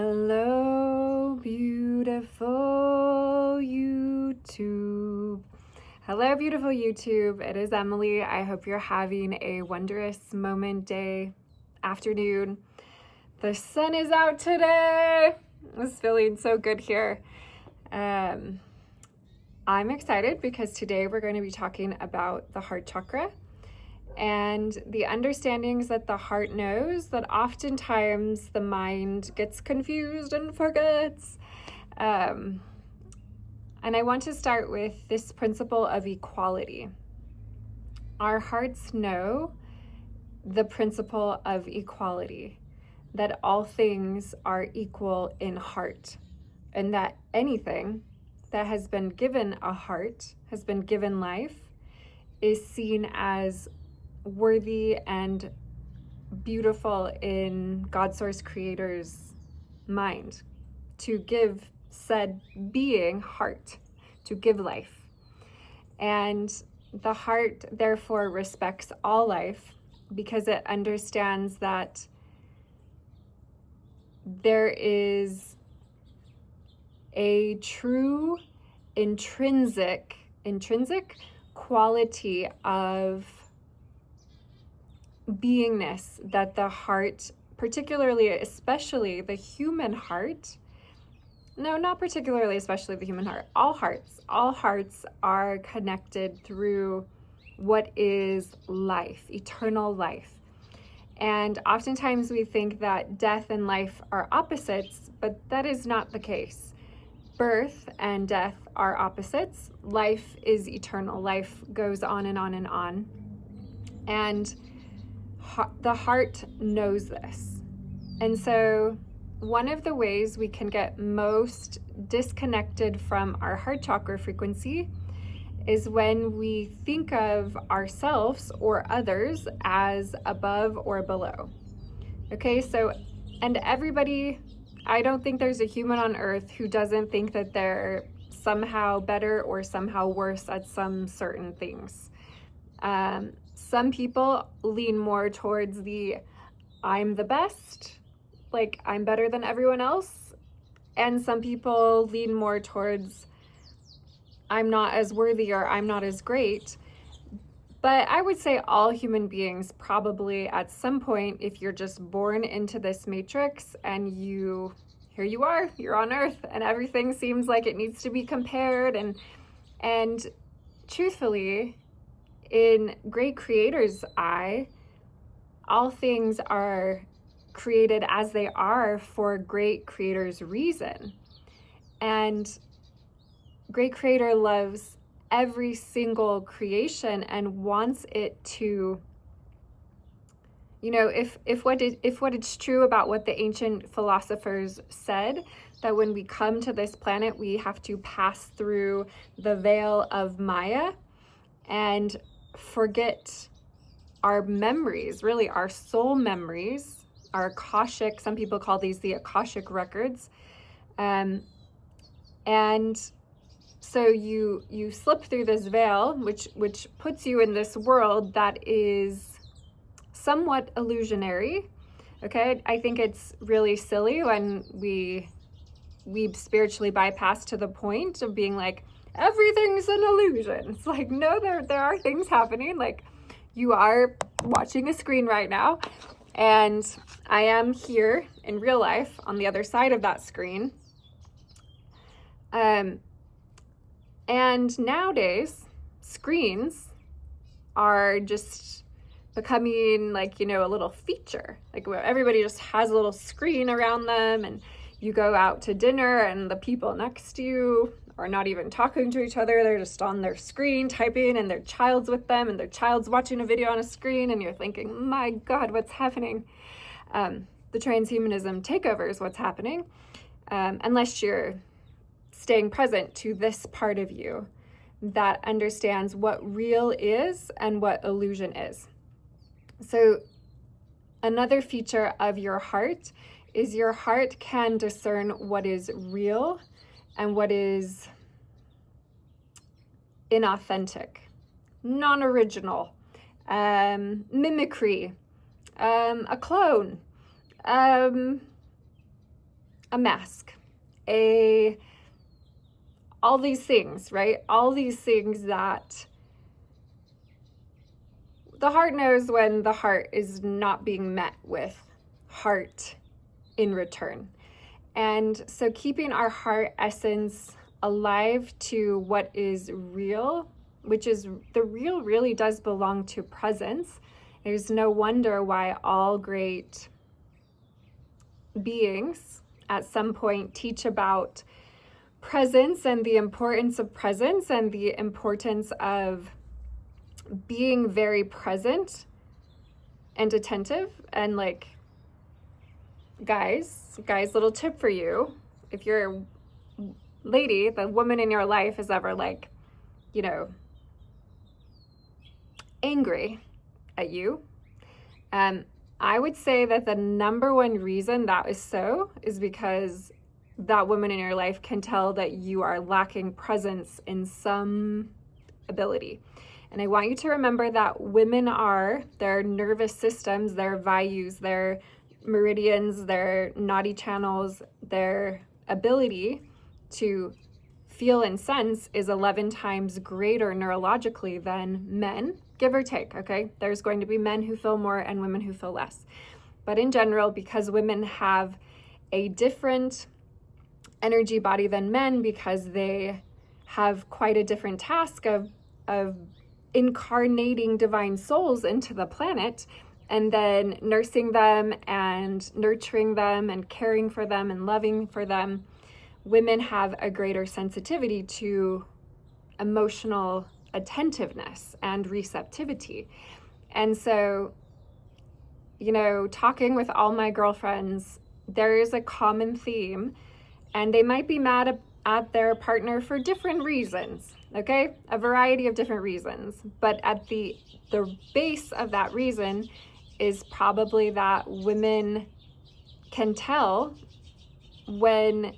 Hello, beautiful YouTube. Hello, beautiful YouTube. It is Emily. I hope you're having a wondrous moment, day, afternoon. The sun is out today. It's feeling so good here. I'm excited because today we're going to be talking about the heart chakra and the understandings that the heart knows that oftentimes the mind gets confused and forgets. And I want to start with this principle of equality. Our hearts know the principle of equality, that all things are equal in heart, and that anything that has been given a heart, has been given life, is seen as worthy and beautiful in God Source Creator's mind, to give said being heart, to give life. And the heart therefore respects all life because it understands that there is a true intrinsic quality of beingness that the heart, particularly, especially the human heart, no, not particularly, especially the human heart, all hearts are connected through what is life, eternal life. And oftentimes we think that death and life are opposites, but that is not the case. Birth and death are opposites. Life is eternal. Life goes on and on and on. And the heart knows this. And so one of the ways we can get most disconnected from our heart chakra frequency is when we think of ourselves or others as above or below. Okay, so, and everybody, I don't think there's a human on earth who doesn't think that they're somehow better or somehow worse at some certain things. Some people lean more towards the I'm the best, like I'm better than everyone else. And some people lean more towards I'm not as worthy or I'm not as great. But I would say all human beings probably at some point, if you're just born into this matrix and here you are, you're on earth and everything seems like it needs to be compared. And truthfully, in great creator's eye, all things are created as they are for great creator's reason. And great creator loves every single creation and wants it to, if what is true about what the ancient philosophers said, that when we come to this planet, we have to pass through the veil of Maya and forget our memories, really our soul memories, our Akashic, some people call these the Akashic records. And so you slip through this veil, which puts you in this world that is somewhat illusionary. Okay, I think it's really silly when we spiritually bypass to the point of being like, everything's an illusion. It's like, no, there are things happening. Like, you are watching a screen right now, and I am here in real life on the other side of that screen. And nowadays, screens are just becoming like, a little feature, like where everybody just has a little screen around them, and you go out to dinner and the people next to you are not even talking to each other. They're just on their screen typing, and their child's with them, and their child's watching a video on a screen, and you're thinking, my God, what's happening? The transhumanism takeover is what's happening, unless you're staying present to this part of you that understands what real is and what illusion is. So another feature of your heart is your heart can discern what is real and what is inauthentic, non-original, mimicry, a clone, a mask, a all these things, right? All these things that the heart knows when the heart is not being met with heart in return. And so keeping our heart essence alive to what is real, which is the real really does belong to presence. There's no wonder why all great beings at some point teach about presence and the importance of presence and the importance of being very present and attentive. And like, guys, little tip for you. If your lady, the woman in your life is ever like, you know, angry at you, I would say that the number one reason that is so is because that woman in your life can tell that you are lacking presence in some ability. And I want you to remember that women are, their nervous systems, their vayus, their meridians, their naughty channels, their ability to feel and sense is 11 times greater neurologically than men, give or take, okay? There's going to be men who feel more and women who feel less. But in general, because women have a different energy body than men, because they have quite a different task of incarnating divine souls into the planet and then nursing them and nurturing them and caring for them and loving for them, women have a greater sensitivity to emotional attentiveness and receptivity. And so, you know, talking with all my girlfriends, there is a common theme, and they might be mad at their partner for different reasons, okay? A variety of different reasons. But at the base of that reason is probably that women can tell when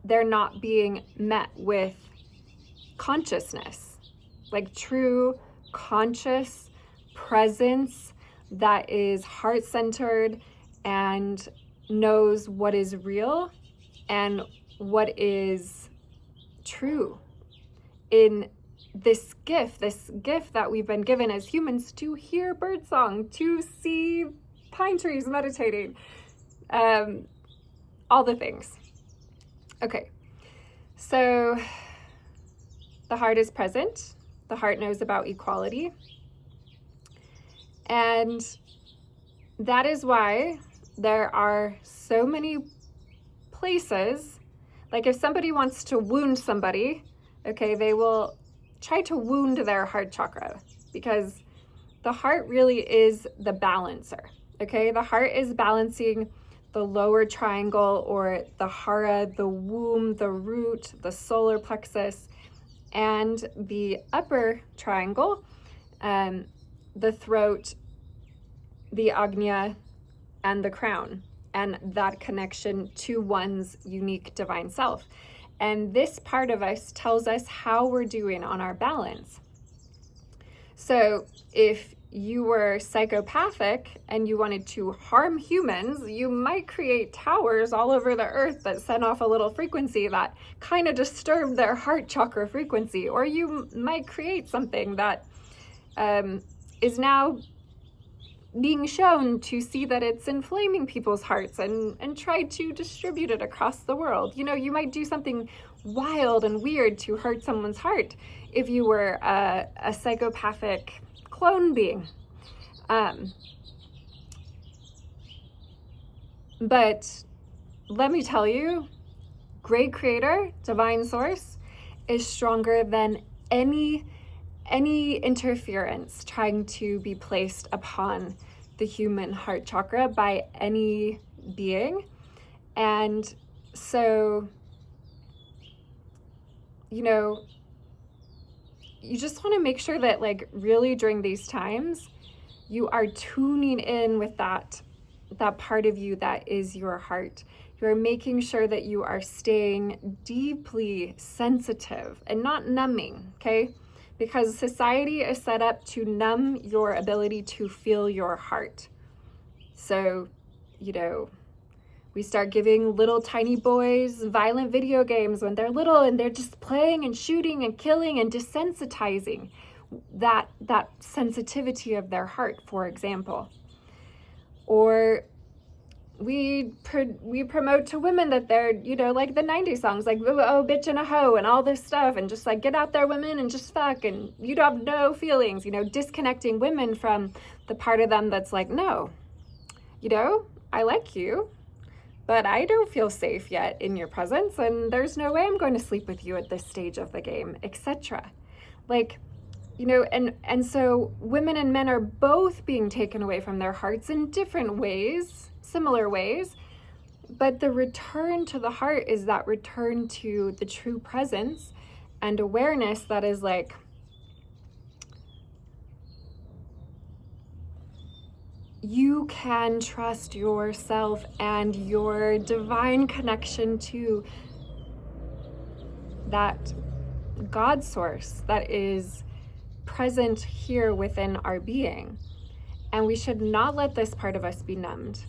they're not being met with consciousness, like true conscious presence that is heart-centered and knows what is real and what is true in this gift that we've been given as humans to hear birdsong, to see pine trees meditating, all the things. Okay, so the heart is present. The heart knows about equality. And that is why there are so many places, like if somebody wants to wound somebody, okay, they will try to wound their heart chakra, because the heart really is the balancer, okay? The heart is balancing the lower triangle, or the hara, the womb, the root, the solar plexus, and the upper triangle, the throat, the agnya, and the crown, and that connection to one's unique divine self. And this part of us tells us how we're doing on our balance. So if you were psychopathic and you wanted to harm humans, you might create towers all over the earth that send off a little frequency that kind of disturb their heart chakra frequency. Or you might create something that is now being shown to see that it's inflaming people's hearts and try to distribute it across the world. You know, you might do something wild and weird to hurt someone's heart if you were a psychopathic clone being. But let me tell you, great creator, divine source, is stronger than any interference trying to be placed upon the human heart chakra by any being. And so, you know, you just want to make sure that, like, really during these times, you are tuning in with that part of you that is your heart. You're making sure that you are staying deeply sensitive and not numbing, okay? Because society is set up to numb your ability to feel your heart. So, you know, We start giving little tiny boys violent video games when they're little, and they're just playing and shooting and killing and desensitizing that sensitivity of their heart, for example. Or we promote to women that they're, like the 90s songs, like, oh, bitch and a hoe and all this stuff, and just like, get out there, women, and just fuck, and you don't have no feelings, disconnecting women from the part of them that's like, no, I like you, but I don't feel safe yet in your presence, and there's no way I'm going to sleep with you at this stage of the game, etc. Like, and so women and men are both being taken away from their hearts in different ways, similar ways, but the return to the heart is that return to the true presence and awareness that is like, you can trust yourself and your divine connection to that God source that is present here within our being. And we should not let this part of us be numbed.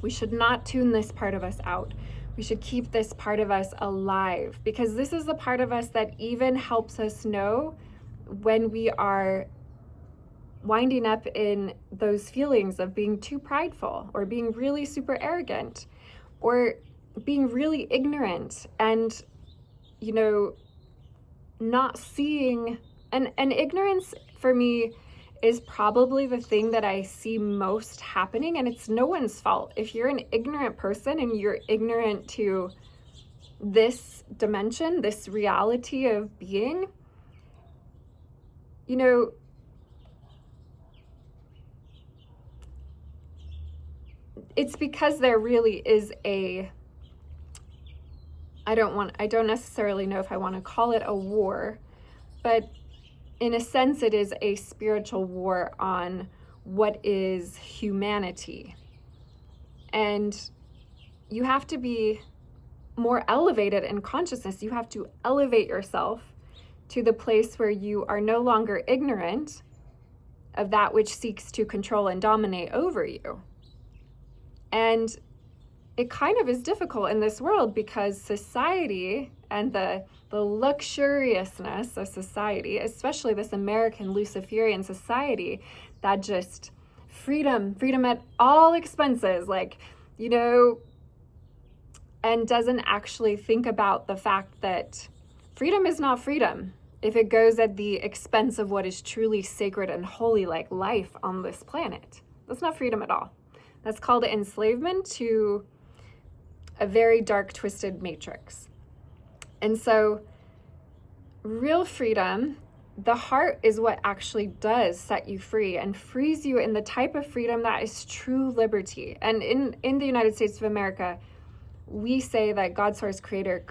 We should not tune this part of us out. We should keep this part of us alive, because this is the part of us that even helps us know when we are winding up in those feelings of being too prideful, or being really super arrogant, or being really ignorant, and not seeing. And ignorance for me is probably the thing that I see most happening, and it's no one's fault. If you're an ignorant person and you're ignorant to this dimension, this reality of being, it's because there really is I don't necessarily know if I want to call it a war, but in a sense it is a spiritual war on what is humanity. And you have to be more elevated in consciousness. You have to elevate yourself to the place where you are no longer ignorant of that which seeks to control and dominate over you. And it kind of is difficult in this world, because society and the luxuriousness of society, especially this American Luciferian society that just freedom at all expenses, and doesn't actually think about the fact that freedom is not freedom if it goes at the expense of what is truly sacred and holy, like life on this planet. That's not freedom at all. That's called enslavement to a very dark, twisted matrix. And so real freedom, the heart, is what actually does set you free and frees you in the type of freedom that is true liberty. And in the United States of America, we say that God Source Creator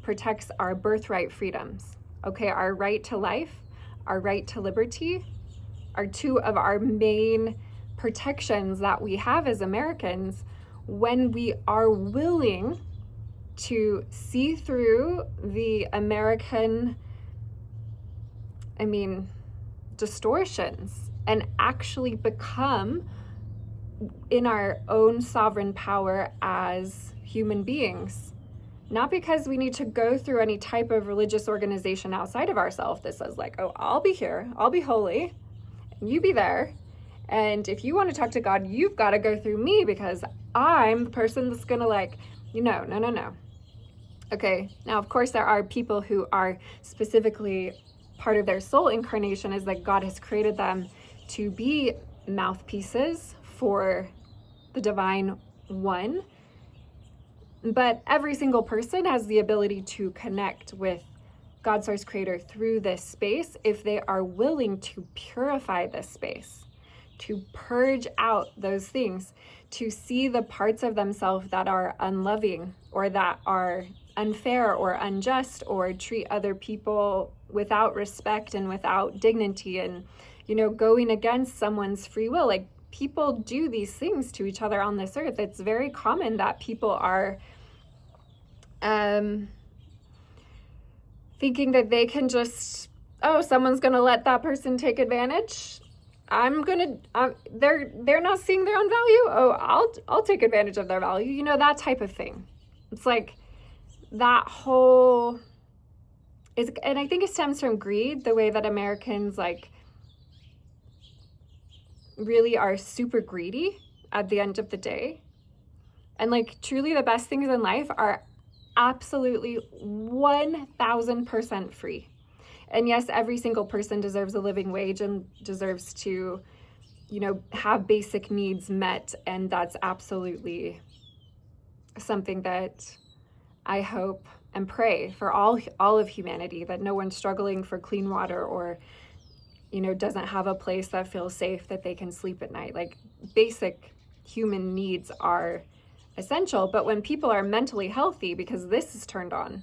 protects our birthright freedoms. Okay, our right to life, our right to liberty are two of our main protections that we have as Americans when we are willing to see through the American, distortions, and actually become in our own sovereign power as human beings. Not because we need to go through any type of religious organization outside of ourselves that says like, oh, I'll be here, I'll be holy, and you be there. And if you want to talk to God, you've got to go through me because I'm the person that's going to no. Okay, now of course there are people who are specifically part of their soul incarnation is that God has created them to be mouthpieces for the divine one. But every single person has the ability to connect with God Source Creator through this space if they are willing to purify this space, to purge out those things, to see the parts of themselves that are unloving or that are unfair or unjust or treat other people without respect and without dignity and, going against someone's free will. Like, people do these things to each other on this earth. It's very common that people are thinking that they can just, someone's going to let that person take advantage. they're not seeing their own value. Oh, I'll take advantage of their value. You know, that type of thing. It's like that whole is, and I think it stems from greed, the way that Americans like really are super greedy at the end of the day. And like truly the best things in life are absolutely 1000% free. And yes, every single person deserves a living wage and deserves to, you know, have basic needs met. And that's absolutely something that I hope and pray for all of humanity, that no one's struggling for clean water or, you know, doesn't have a place that feels safe, that they can sleep at night. Like basic human needs are essential. But when people are mentally healthy because this is turned on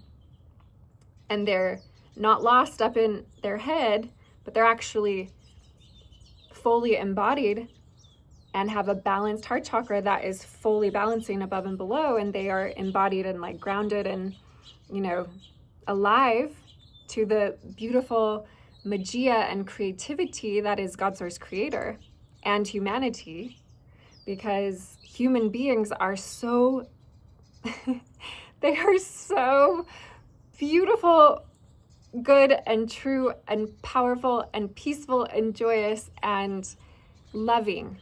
and they're not lost up in their head, but they're actually fully embodied and have a balanced heart chakra that is fully balancing above and below, and they are embodied and like grounded and, you know, alive to the beautiful magia and creativity that is God's source creator and humanity, because human beings are so they are so beautiful, good and true and powerful and peaceful and joyous and loving.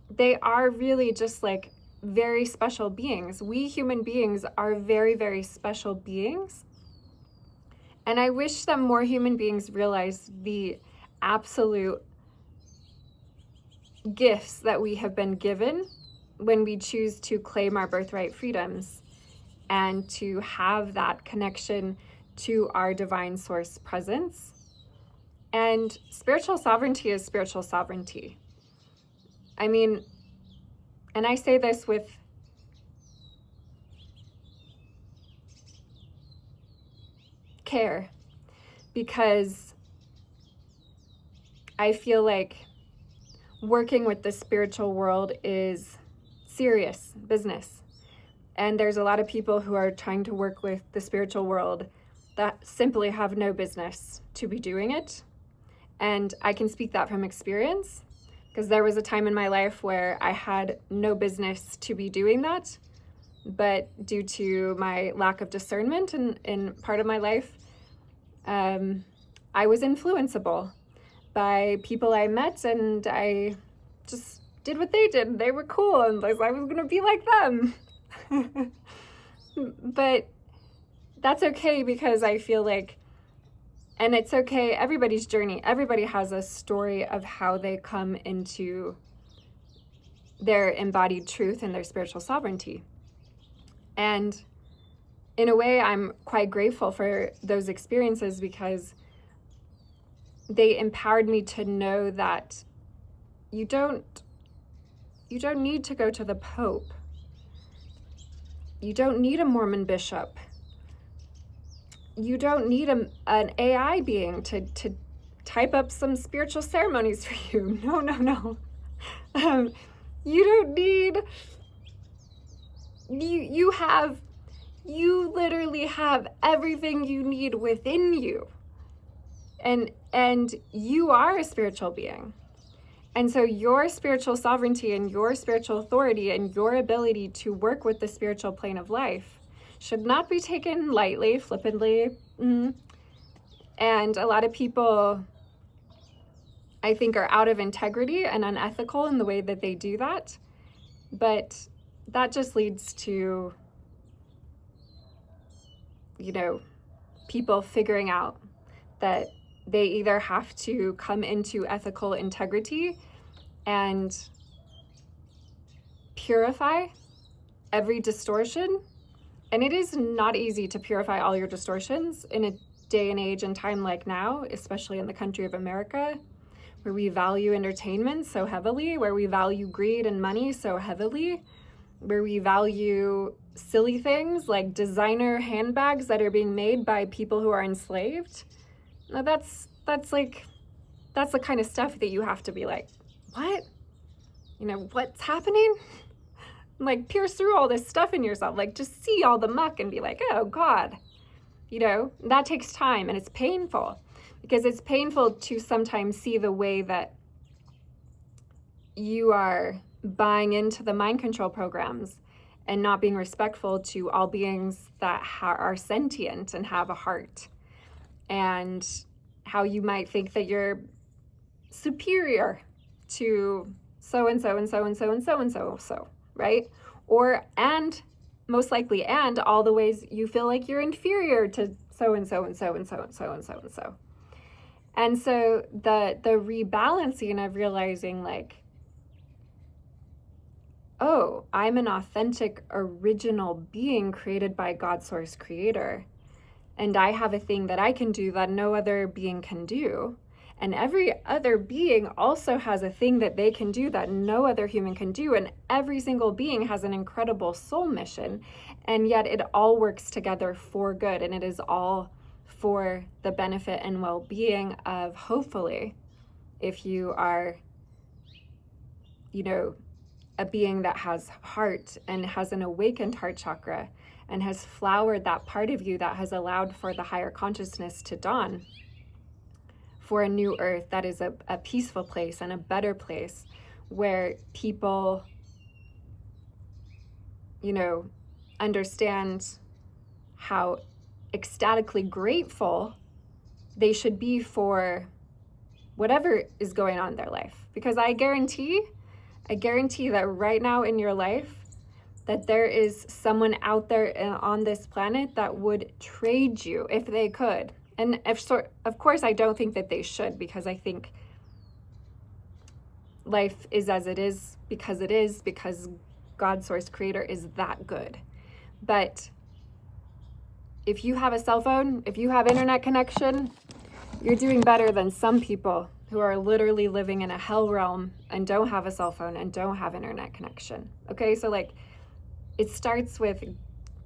They are really just like very special beings. We human beings are very, very special beings. And I wish that more human beings realize the absolute gifts that we have been given when we choose to claim our birthright freedoms and to have that connection to our divine source presence. And spiritual sovereignty is spiritual sovereignty. I mean, and I say this with care, because I feel like working with the spiritual world is serious business. And there's a lot of people who are trying to work with the spiritual world that simply have no business to be doing it. And I can speak that from experience, because there was a time in my life where I had no business to be doing that. But due to my lack of discernment in part of my life, I was influenceable by people I met, and I just did what they did. They were cool, and I was going to be like them. But that's okay, because I feel like, and it's okay, everybody's journey, everybody has a story of how they come into their embodied truth and their spiritual sovereignty. And in a way, I'm quite grateful for those experiences, because they empowered me to know that you don't need to go to the Pope. You don't need a Mormon bishop. You don't need an AI being to type up some spiritual ceremonies for you. No. You don't need, you literally have everything you need within you. And you are a spiritual being. And so your spiritual sovereignty and your spiritual authority and your ability to work with the spiritual plane of life should not be taken lightly, flippantly. And a lot of people, I think, are out of integrity and unethical in the way that they do that. But that just leads to, you know, people figuring out that they either have to come into ethical integrity and purify every distortion. And it is not easy to purify all your distortions in a day and age and time like now, especially in the country of America, where we value entertainment so heavily, where we value greed and money so heavily, where we value silly things like designer handbags that are being made by people who are enslaved. Now that's the kind of stuff that you have to be like, what? You know, what's happening? Like, pierce through all this stuff in yourself, like just see all the muck and be like, oh God. You know, that takes time, and it's painful, because it's painful to sometimes see the way that you are buying into the mind control programs and not being respectful to all beings that are sentient and have a heart, and how you might think that you're superior to so and so and so and so and so and so, right? Or, and most likely, and all the ways you feel like you're inferior to so and so and so and so and so and so and so. And so the rebalancing of realizing, like, oh, I'm an authentic, original being created by God Source Creator. And I have a thing that I can do that no other being can do. And every other being also has a thing that they can do that no other human can do. And every single being has an incredible soul mission. And yet it all works together for good. And it is all for the benefit and well-being of, hopefully, if you are, you know, a being that has heart and has an awakened heart chakra and has flowered that part of you that has allowed for the higher consciousness to dawn, for a new earth that is a peaceful place and a better place where people, you know, understand how ecstatically grateful they should be for whatever is going on in their life. Because I guarantee that right now in your life, that there is someone out there on this planet that would trade you if they could. And of course, I don't think that they should, because I think life is as it is because God Source Creator is that good. But if you have a cell phone, if you have internet connection, you're doing better than some people who are literally living in a hell realm and don't have a cell phone and don't have internet connection. Okay, so like, it starts with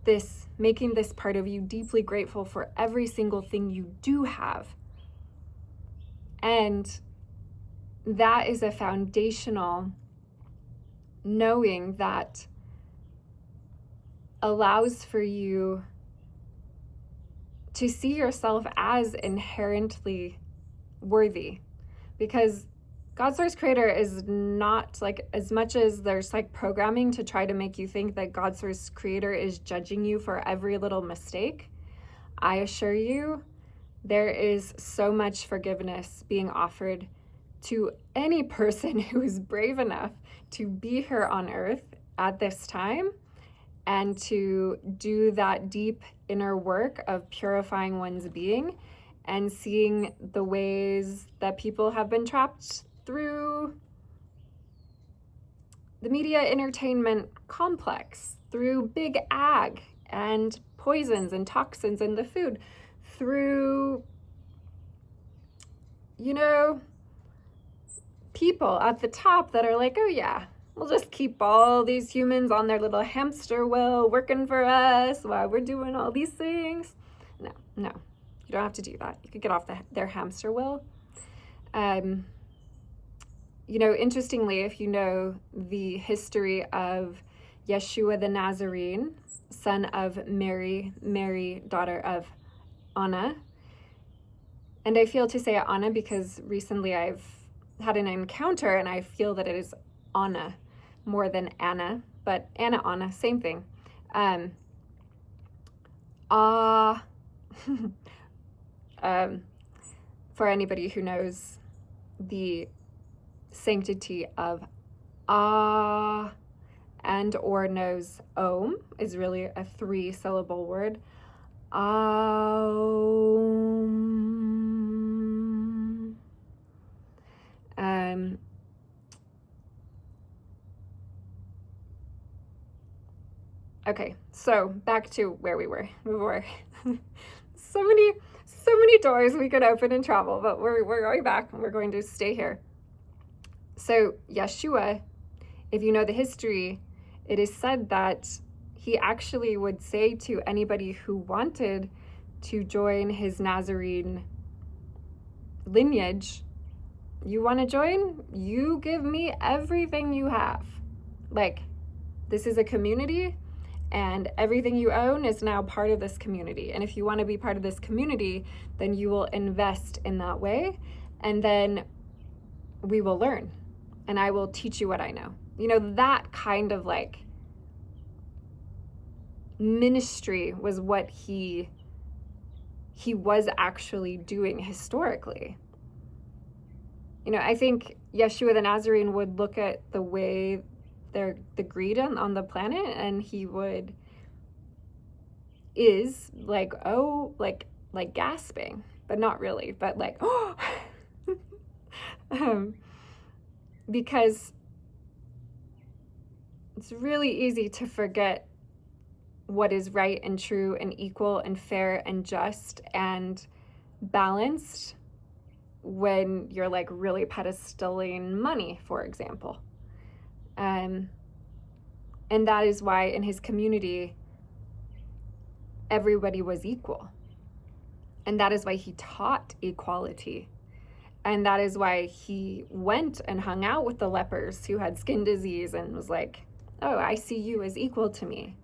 this, making this part of you deeply grateful for every single thing you do have. And that is a foundational knowing that allows for you to see yourself as inherently worthy. Because God Source Creator is not, like, as much as there's like programming to try to make you think that God Source Creator is judging you for every little mistake, I assure you there is so much forgiveness being offered to any person who is brave enough to be here on earth at this time and to do that deep inner work of purifying one's being and seeing the ways that people have been trapped through the media entertainment complex, through big ag and poisons and toxins in the food, through, you know, people at the top that are like, oh yeah, we'll just keep all these humans on their little hamster wheel working for us while we're doing all these things. No. You don't have to do that. You could get off their hamster wheel. You know, interestingly, if you know the history of Yeshua the Nazarene, son of Mary, daughter of Anna, and I feel to say Anna because recently I've had an encounter and I feel that it is Anna more than Anna, but Anna, same thing. For anybody who knows the sanctity of and or knows Om is really a 3-syllable word. Okay, so back to where we were before. so many doors we could open and travel, but we're going back and we're going to stay here. So Yeshua, if you know the history, it is said that he actually would say to anybody who wanted to join his Nazarene lineage, you want to join? You give me everything you have. Like, this is a community and everything you own is now part of this community. And if you want to be part of this community, then you will invest in that way. And then we will learn. and I will teach you what I know. You know, that kind of like ministry was what he was actually doing historically. You know, I think Yeshua the Nazarene would look at the way the greed on the planet, and he is like, oh, like gasping, but not really, but like, oh, because it's really easy to forget what is right and true and equal and fair and just and balanced when you're like really pedestaling money, for example. And that is why in his community, everybody was equal. And that is why he taught equality. And that is why he went and hung out with the lepers who had skin disease and was like, oh, I see you as equal to me.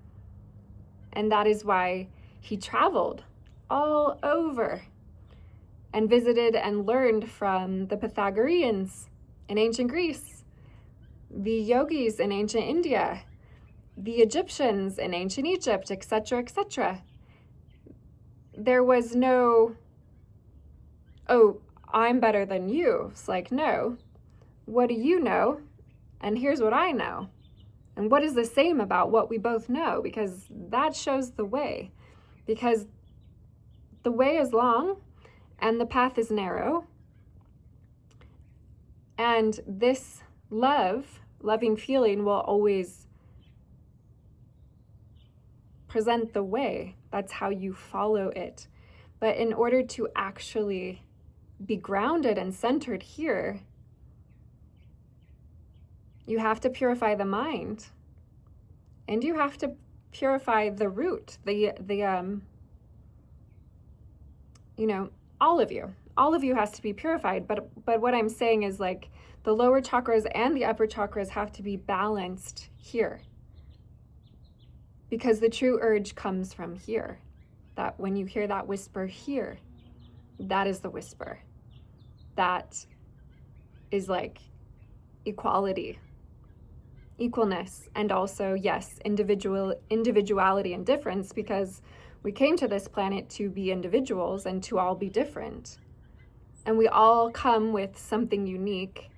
And that is why he traveled all over and visited and learned from the Pythagoreans in ancient Greece, the yogis in ancient India, the Egyptians in ancient Egypt, etc., etc. There was no, oh, I'm better than you. It's like, no, what do you know? And here's what I know. And what is the same about what we both know? Because that shows the way. Because the way is long and the path is narrow. And this loving feeling will always present the way. That's how you follow it. But in order to actually be grounded and centered here, you have to purify the mind, and you have to purify the root, all of you has to be purified. But what I'm saying is like the lower chakras and the upper chakras have to be balanced here, because the true urge comes from here. That when you hear that whisper here, that is the whisper. That is like equality, equalness, and also, yes, individuality and difference, because we came to this planet to be individuals and to all be different. And we all come with something unique,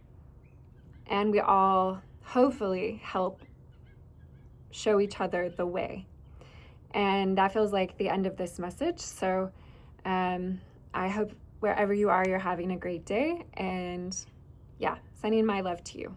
and we all hopefully help show each other the way. And that feels like the end of this message. So I hope wherever you are, you're having a great day. And yeah, sending my love to you.